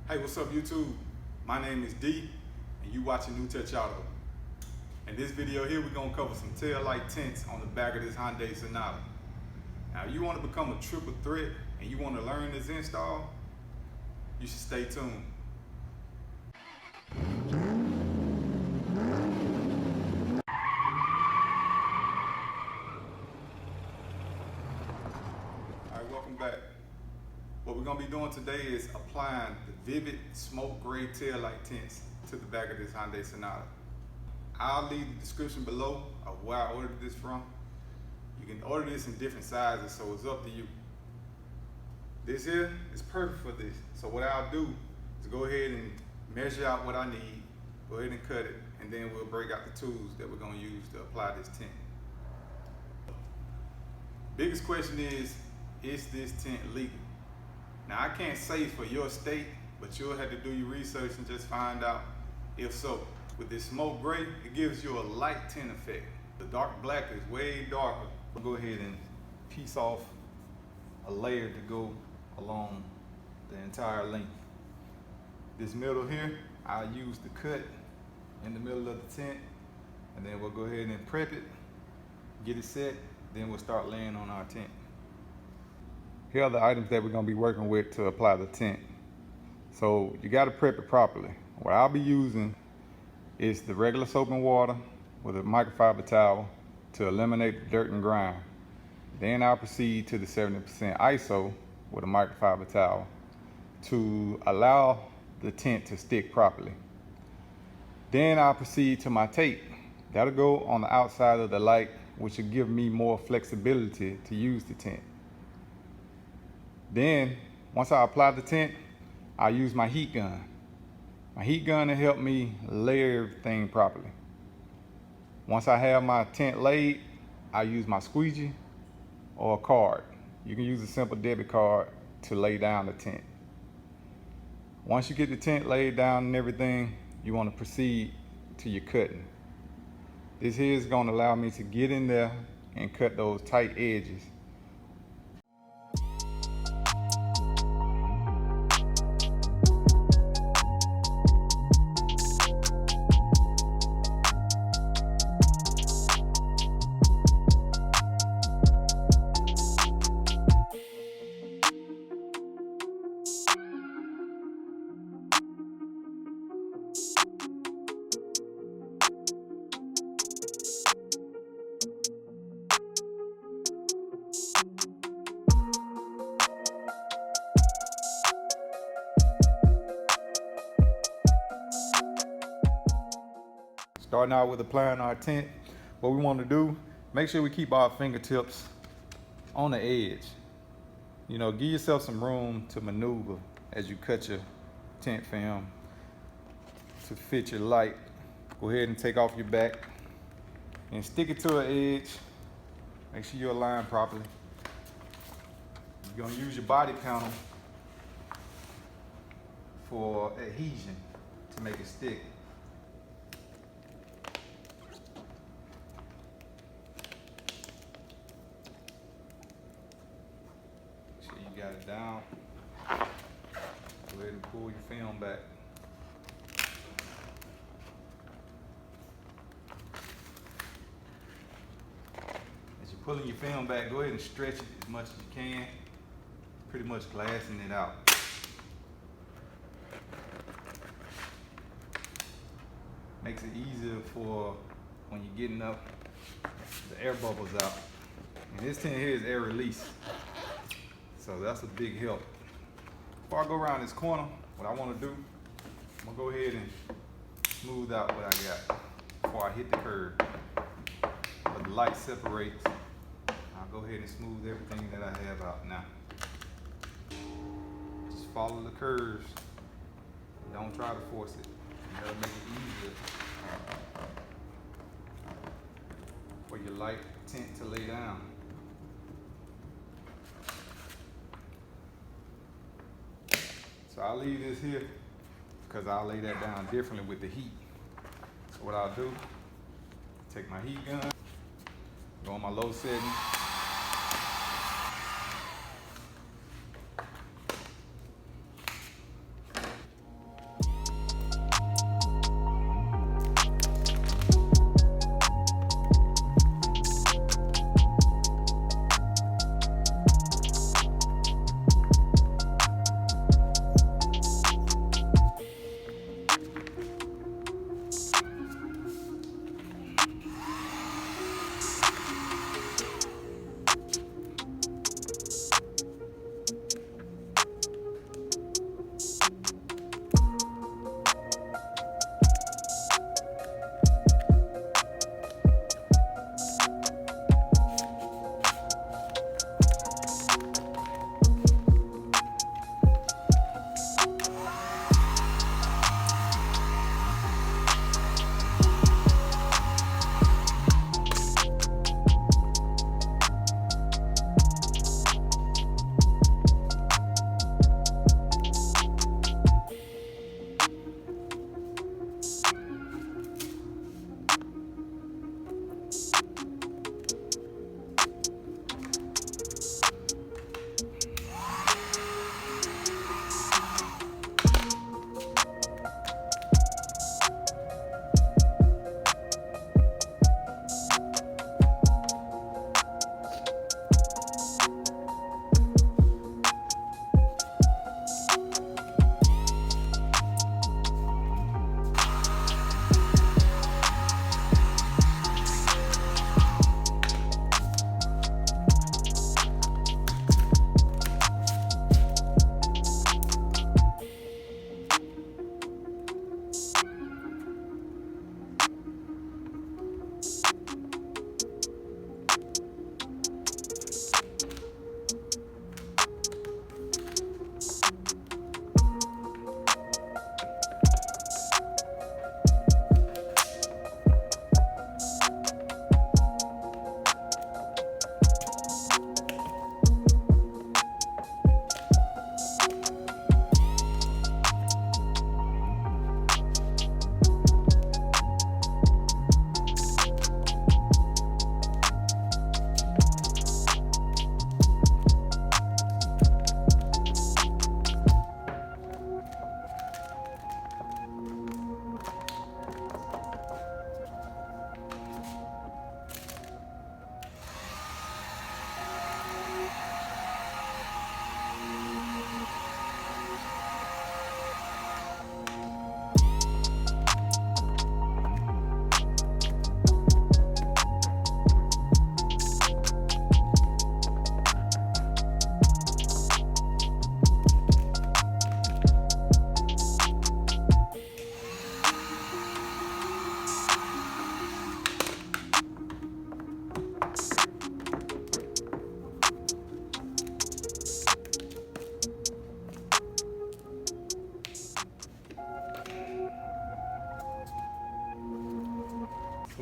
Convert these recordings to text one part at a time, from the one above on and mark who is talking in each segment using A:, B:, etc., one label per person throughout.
A: Hey, what's up YouTube? My name is D, and you watching New Touch Auto. In this video here, we're gonna cover some tail light tints on the back of this Hyundai Sonata. Now, you wanna become a triple threat and you wanna learn this install, you should stay tuned. All right, welcome back. What we're gonna be doing today is applying the Vvivid smoke gray tail light tints to the back of this Hyundai Sonata. I'll leave the description below of where I ordered this from. You can order this in different sizes, so it's up to you. This here is perfect for this. So what I'll do is go ahead and measure out what I need, go ahead and cut it, and then we'll break out the tools that we're gonna use to apply this tint. Biggest question is this tint legal? Now, I can't say for your state, but you'll have to do your research and just find out if so. With this smoke gray, it gives you a light tint effect. The dark black is way darker. We'll go ahead and piece off a layer to go along the entire length. This middle here, I'll use the cut in the middle of the tint, and then we'll go ahead and prep it, get it set, then we'll start laying on our tint. Here are the items that we're gonna be working with to apply the tint. So you gotta prep it properly. What I'll be using is the regular soap and water with a microfiber towel to eliminate the dirt and grime. Then I'll proceed to the 70% ISO with a microfiber towel to allow the tint to stick properly. Then I'll proceed to my tape. That'll go on the outside of the light, which will give me more flexibility to use the tint. Then, once I apply the tint, I use my heat gun. My heat gun will help me layer everything properly. Once I have my tint laid, I use my squeegee or a card. You can use a simple debit card to lay down the tint. Once you get the tint laid down and everything, you want to proceed to your cutting. This here is going to allow me to get in there and cut those tight edges. Starting out with applying our tint, what we want to do, make sure we keep our fingertips on the edge. You know, give yourself some room to maneuver as you cut your tint film to fit your light. Go ahead and take off your back and stick it to an edge. Make sure you align properly. You're gonna use your body panel for adhesion to make it stick. Got it down. Go ahead and pull your film back. As you're pulling your film back, go ahead and stretch it as much as you can, pretty much glassing it out. Makes it easier for when you're getting up, the air bubbles out. And this tint here is air release. So that's a big help. Before I go around this corner, what I want to do, I'm going to go ahead and smooth out what I got before I hit the curb. When the light separates, I'll go ahead and smooth everything that I have out now. Just follow the curves. Don't try to force it. That'll make it easier for your light tint to lay down. So I'll leave this here because I'll lay that down differently with the heat. So what I'll do, take my heat gun, go on my low setting,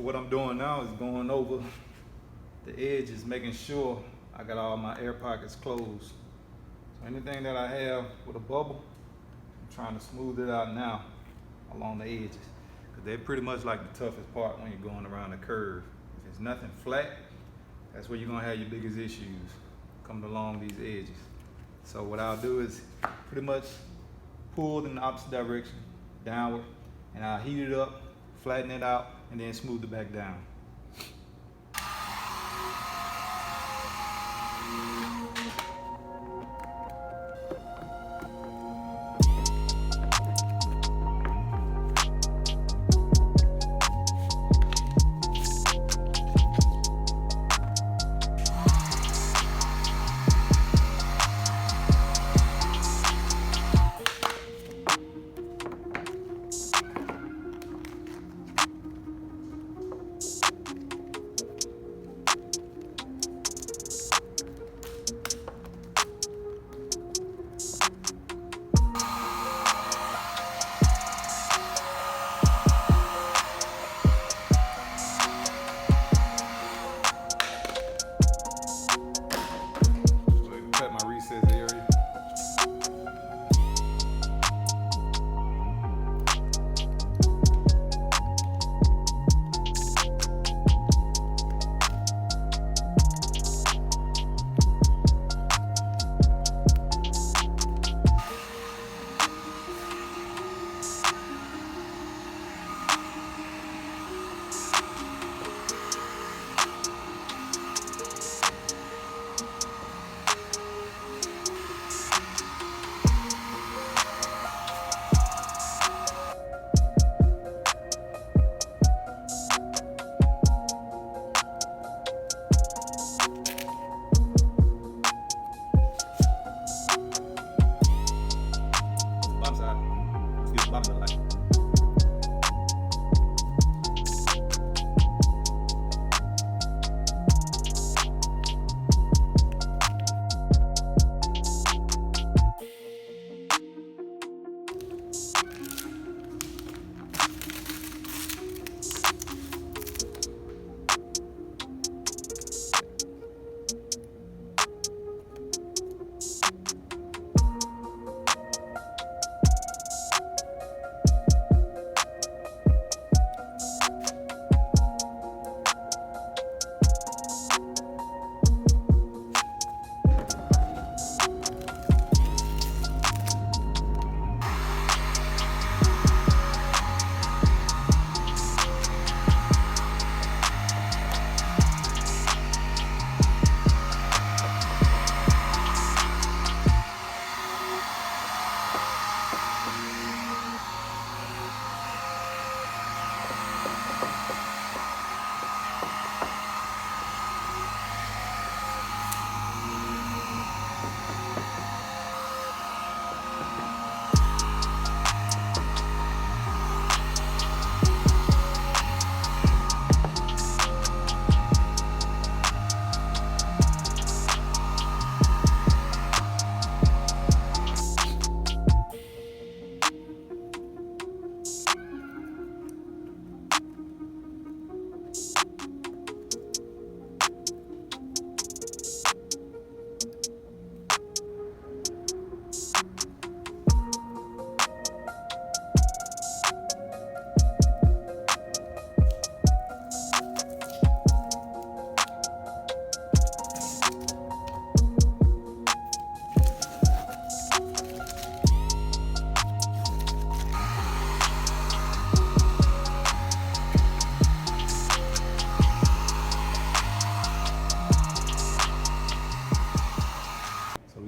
A: what I'm doing now is going over the edges, making sure I got all my air pockets closed. So anything that I have with a bubble, I'm trying to smooth it out now along the edges, because they're pretty much like the toughest part when you're going around a curve. If it's nothing flat, that's where you're gonna have your biggest issues coming along these edges. So what I'll do is pretty much pull in the opposite direction, downward, and I'll heat it up, flatten it out, and then smooth it back down.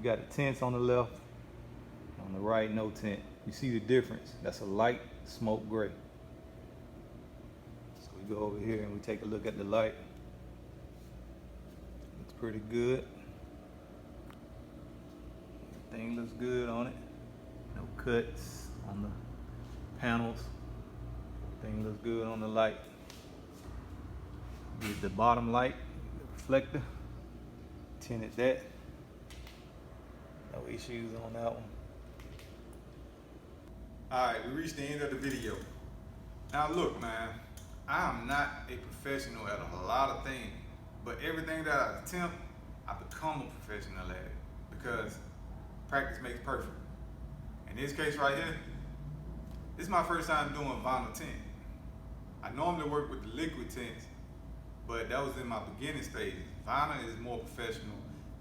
A: got the tints on the left, on the right, no tint. You see the difference? That's a light smoke gray. So we go over here and we take a look at the light. It's pretty good. Everything looks good on it. No cuts on the panels. Everything looks good on the light. Get the bottom light, the reflector, tinted that. No issues on that one. All right, we reached the end of the video. Now look, man, I am not a professional at a lot of things, but everything that I attempt, I become a professional at it because practice makes perfect. In this case right here, this is my first time doing vinyl tint. I normally work with the liquid tints, but that was in my beginning stages. Vinyl is more professional.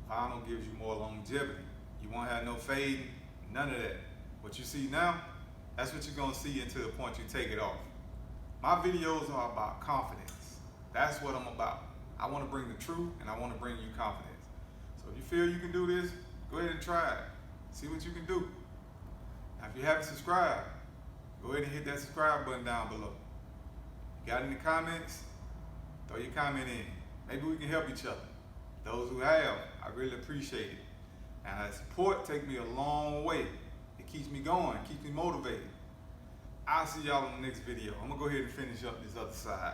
A: Vinyl gives you more longevity. You won't have no fading, none of that. What you see now, that's what you're gonna see until the point you take it off. My videos are about confidence. That's what I'm about. I wanna bring the truth and I wanna bring you confidence. So if you feel you can do this, go ahead and try it. See what you can do. Now if you haven't subscribed, go ahead and hit that subscribe button down below. Got any comments? Throw your comment in. Maybe we can help each other. Those who have, I really appreciate it. And that support takes me a long way. It keeps me going, keeps me motivated. I'll see y'all in the next video. I'm gonna go ahead and finish up this other side.